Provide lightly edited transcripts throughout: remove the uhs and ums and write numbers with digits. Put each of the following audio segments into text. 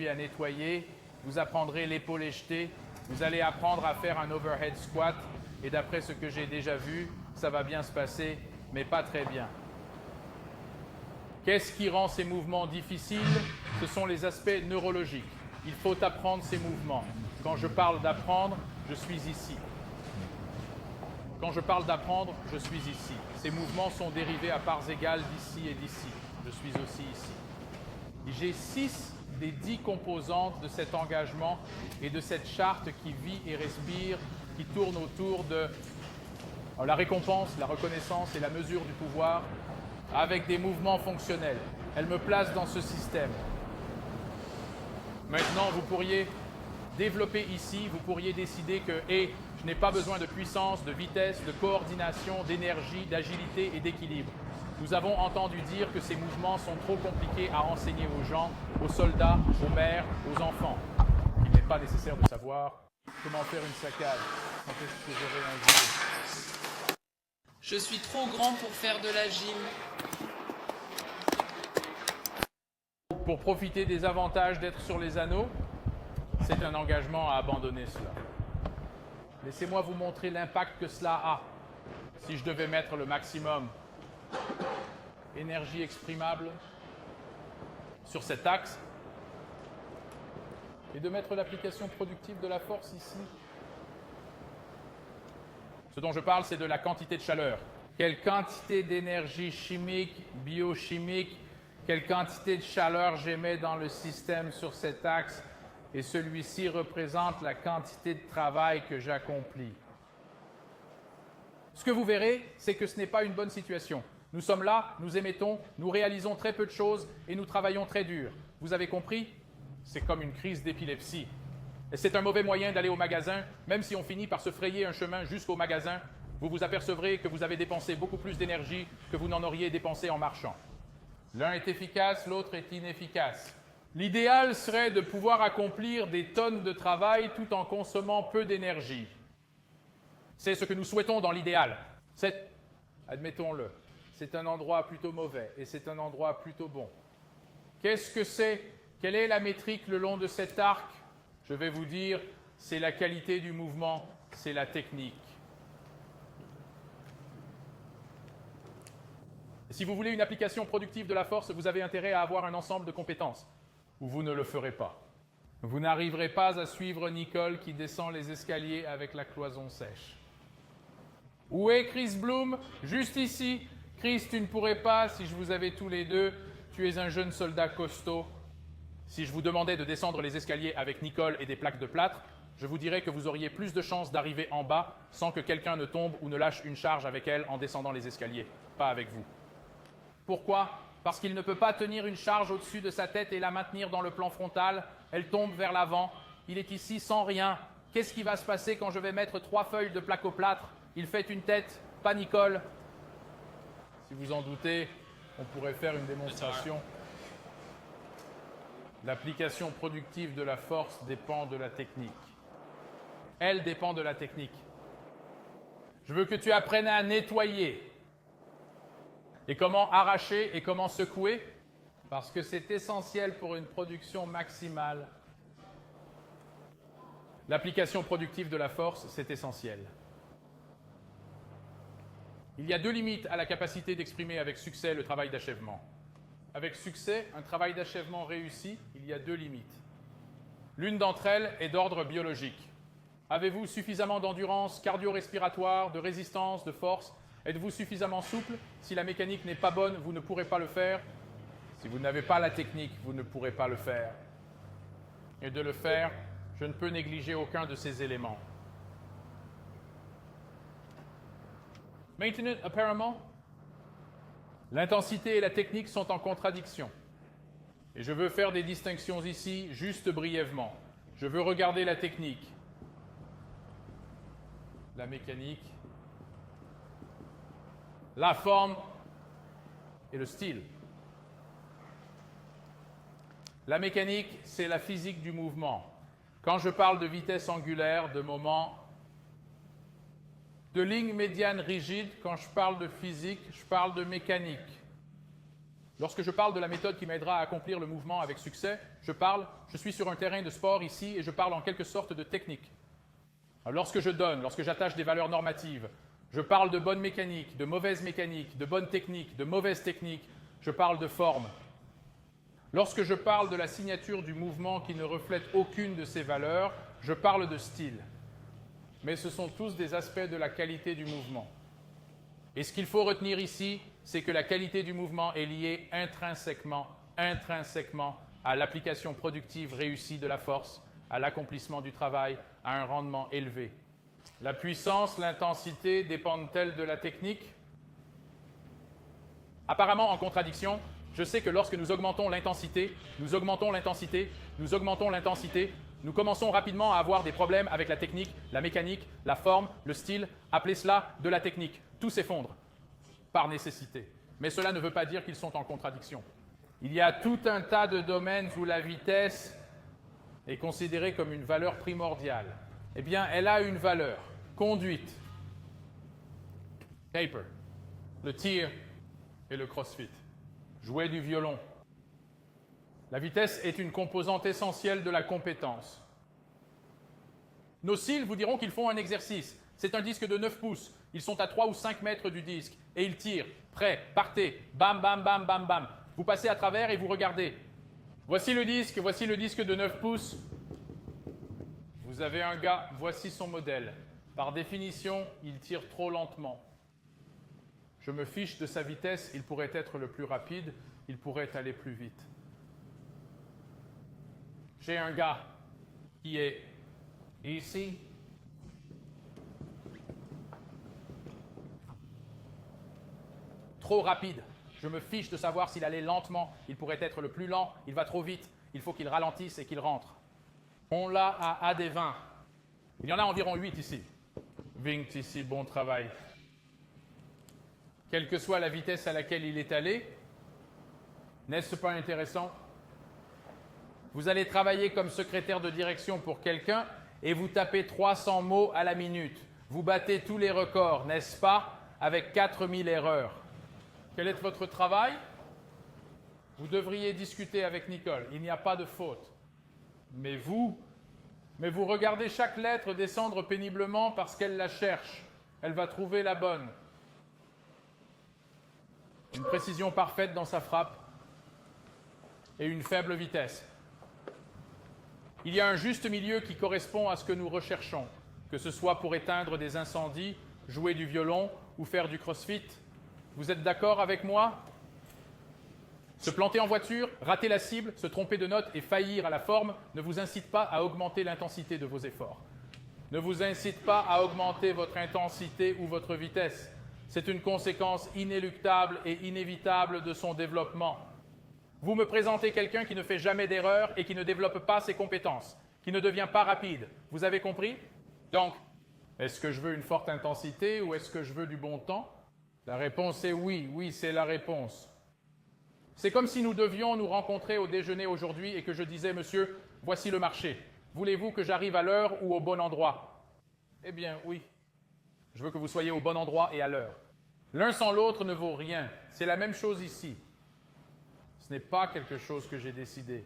appris à nettoyer, vous apprendrez l'épaulé jeté, vous allez apprendre à faire un overhead squat, et d'après ce que j'ai déjà vu, ça va bien se passer, mais pas très bien. Qu'est-ce qui rend ces mouvements difficiles? Ce sont les aspects neurologiques. Il faut apprendre ces mouvements. Quand je parle d'apprendre, je suis ici. Quand je parle d'apprendre, je suis ici. Ces mouvements sont dérivés à parts égales d'ici et d'ici. Je suis aussi ici. J'ai 6 des 10 composantes de cet engagement et de cette charte qui vit et respire, qui tourne autour de la récompense, la reconnaissance et la mesure du pouvoir, avec des mouvements fonctionnels. Elle me place dans ce système. Maintenant, vous pourriez développer ici, vous pourriez décider que je n'ai pas besoin de puissance, de vitesse, de coordination, d'énergie, d'agilité et d'équilibre. Nous avons entendu dire que ces mouvements sont trop compliqués à enseigner aux gens, aux soldats, aux mères, aux enfants. Il n'est pas nécessaire de savoir comment faire une saccade. Quand est-ce que j'aurai un jour? Je suis trop grand pour faire de la gym. Pour profiter des avantages d'être sur les anneaux, c'est un engagement à abandonner cela. Laissez-moi vous montrer l'impact que cela a. Si je devais mettre le maximum énergie exprimable sur cet axe et de mettre l'application productive de la force ici. Ce dont je parle, c'est de la quantité de chaleur. Quelle quantité d'énergie chimique, biochimique, quelle quantité de chaleur j'émets dans le système sur cet axe, et celui-ci représente la quantité de travail que j'accomplis. Ce que vous verrez, c'est que ce n'est pas une bonne situation. Nous sommes là, nous émettons, nous réalisons très peu de choses et nous travaillons très dur. Vous avez compris? C'est comme une crise d'épilepsie. Et c'est un mauvais moyen d'aller au magasin, même si on finit par se frayer un chemin jusqu'au magasin, vous vous apercevrez que vous avez dépensé beaucoup plus d'énergie que vous n'en auriez dépensé en marchant. L'un est efficace, l'autre est inefficace. L'idéal serait de pouvoir accomplir des tonnes de travail tout en consommant peu d'énergie. C'est ce que nous souhaitons dans l'idéal. Admettons-le, c'est un endroit plutôt mauvais et c'est un endroit plutôt bon. Qu'est-ce que c'est? Quelle est la métrique le long de cet arc? Je vais vous dire, c'est la qualité du mouvement, c'est la technique. Si vous voulez une application productive de la force, vous avez intérêt à avoir un ensemble de compétences, ou vous ne le ferez pas. Vous n'arriverez pas à suivre Nicole qui descend les escaliers avec la cloison sèche. Où est Chris Bloom? Juste ici. Chris, tu ne pourrais pas si je vous avais tous les deux. Tu es un jeune soldat costaud. Si je vous demandais de descendre les escaliers avec Nicole et des plaques de plâtre, je vous dirais que vous auriez plus de chances d'arriver en bas sans que quelqu'un ne tombe ou ne lâche une charge avec elle en descendant les escaliers. Pas avec vous. Pourquoi? Parce qu'il ne peut pas tenir une charge au-dessus de sa tête et la maintenir dans le plan frontal. Elle tombe vers l'avant. Il est ici sans rien. Qu'est-ce qui va se passer quand je vais mettre 3 feuilles de plaque au plâtre? Il fait une tête, pas Nicole. Si vous en doutez, on pourrait faire une démonstration. L'application productive de la force dépend de la technique. Elle dépend de la technique. Je veux que tu apprennes à nettoyer. Et comment arracher et comment secouer? Parce que c'est essentiel pour une production maximale. L'application productive de la force, c'est essentiel. Il y a 2 limites à la capacité d'exprimer avec succès le travail d'achèvement. Avec succès, un travail d'achèvement réussi, il y a 2 limites. L'une d'entre elles est d'ordre biologique. Avez-vous suffisamment d'endurance cardio-respiratoire, de résistance, de force? Êtes-vous suffisamment souple? Si la mécanique n'est pas bonne, vous ne pourrez pas le faire. Si vous n'avez pas la technique, vous ne pourrez pas le faire. Et de le faire, je ne peux négliger aucun de ces éléments. Maintenance, apparemment, l'intensité et la technique sont en contradiction. Et je veux faire des distinctions ici, juste brièvement. Je veux regarder la technique, la mécanique, la forme et le style. La mécanique, c'est la physique du mouvement. Quand je parle de vitesse angulaire, de moment, de ligne médiane rigide, quand je parle de physique, je parle de mécanique. Lorsque je parle de la méthode qui m'aidera à accomplir le mouvement avec succès, je suis sur un terrain de sport ici et je parle en quelque sorte de technique. Alors, lorsque j'attache des valeurs normatives, je parle de bonne mécanique, de mauvaise mécanique, de bonne technique, de mauvaise technique, je parle de forme. Lorsque je parle de la signature du mouvement qui ne reflète aucune de ces valeurs, je parle de style. Mais ce sont tous des aspects de la qualité du mouvement. Et ce qu'il faut retenir ici, c'est que la qualité du mouvement est liée intrinsèquement à l'application productive réussie de la force, à l'accomplissement du travail, à un rendement élevé. La puissance, l'intensité dépendent-elles de la technique? Apparemment en contradiction, je sais que lorsque nous augmentons l'intensité, nous commençons rapidement à avoir des problèmes avec la technique, la mécanique, la forme, le style, appelez cela de la technique. Tout s'effondre, par nécessité. Mais cela ne veut pas dire qu'ils sont en contradiction. Il y a tout un tas de domaines où la vitesse est considérée comme une valeur primordiale. Eh bien, elle a une valeur. Conduite, paper, le tir et le crossfit. Jouer du violon. La vitesse est une composante essentielle de la compétence. Nos cils vous diront qu'ils font un exercice. C'est un disque de 9 pouces. Ils sont à 3 ou 5 mètres du disque et ils tirent. Prêt, partez, bam, bam, bam, bam, bam. Vous passez à travers et vous regardez. Voici le disque de 9 pouces. Vous avez un gars, voici son modèle. Par définition, il tire trop lentement. Je me fiche de sa vitesse, il pourrait être le plus rapide, il pourrait aller plus vite. J'ai un gars qui est ici. Trop rapide. Je me fiche de savoir s'il allait lentement, il pourrait être le plus lent, il va trop vite, il faut qu'il ralentisse et qu'il rentre. On l'a à AD20. Il y en a environ 8 ici. 20 ici, bon travail. Quelle que soit la vitesse à laquelle il est allé, n'est-ce pas intéressant? Vous allez travailler comme secrétaire de direction pour quelqu'un et vous tapez 300 mots à la minute. Vous battez tous les records, n'est-ce pas? Avec 4000 erreurs. Quel est votre travail? Vous devriez discuter avec Nicole. Il n'y a pas de faute. Mais vous regardez chaque lettre descendre péniblement parce qu'elle la cherche. Elle va trouver la bonne. Une précision parfaite dans sa frappe et une faible vitesse. Il y a un juste milieu qui correspond à ce que nous recherchons, que ce soit pour éteindre des incendies, jouer du violon ou faire du crossfit. Vous êtes d'accord avec moi? Se planter en voiture, rater la cible, se tromper de note et faillir à la forme ne vous incite pas à augmenter l'intensité de vos efforts. Ne vous incite pas à augmenter votre intensité ou votre vitesse. C'est une conséquence inéluctable et inévitable de son développement. Vous me présentez quelqu'un qui ne fait jamais d'erreur et qui ne développe pas ses compétences, qui ne devient pas rapide. Vous avez compris? Donc, est-ce que je veux une forte intensité ou est-ce que je veux du bon temps? La réponse est oui. Oui, c'est la réponse. C'est comme si nous devions nous rencontrer au déjeuner aujourd'hui et que je disais, monsieur, voici le marché. Voulez-vous que j'arrive à l'heure ou au bon endroit? Eh bien, oui. Je veux que vous soyez au bon endroit et à l'heure. L'un sans l'autre ne vaut rien. C'est la même chose ici. Ce n'est pas quelque chose que j'ai décidé.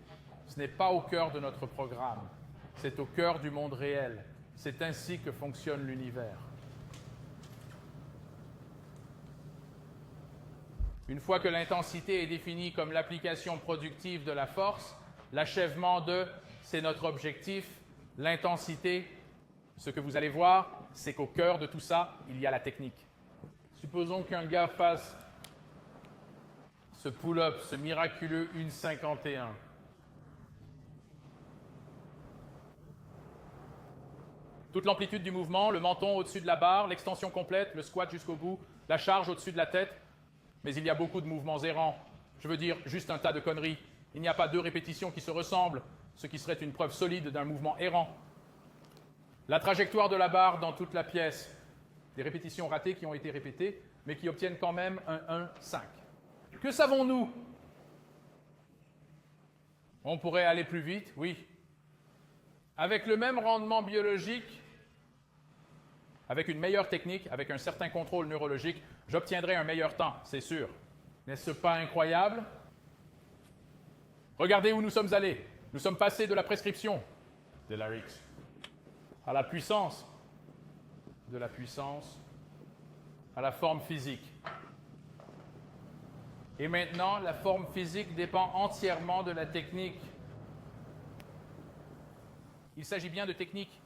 Ce n'est pas au cœur de notre programme. C'est au cœur du monde réel. C'est ainsi que fonctionne l'univers. Une fois que l'intensité est définie comme l'application productive de la force, l'achèvement de « c'est notre objectif », l'intensité, ce que vous allez voir, c'est qu'au cœur de tout ça, il y a la technique. Supposons qu'un gars fasse ce pull-up, ce miraculeux 1,51. Toute l'amplitude du mouvement, le menton au-dessus de la barre, l'extension complète, le squat jusqu'au bout, la charge au-dessus de la tête. Mais il y a beaucoup de mouvements errants. Je veux dire, juste un tas de conneries. Il n'y a pas 2 répétitions qui se ressemblent, ce qui serait une preuve solide d'un mouvement errant. La trajectoire de la barre dans toute la pièce. Des répétitions ratées qui ont été répétées, mais qui obtiennent quand même un 1,5. Que savons-nous? On pourrait aller plus vite, oui. Avec le même rendement biologique, avec une meilleure technique, avec un certain contrôle neurologique, j'obtiendrai un meilleur temps, c'est sûr. N'est-ce pas incroyable? Regardez où nous sommes allés. Nous sommes passés de la prescription de l'Arix à la puissance, de la puissance à la forme physique. Et maintenant, la forme physique dépend entièrement de la technique. Il s'agit bien de technique.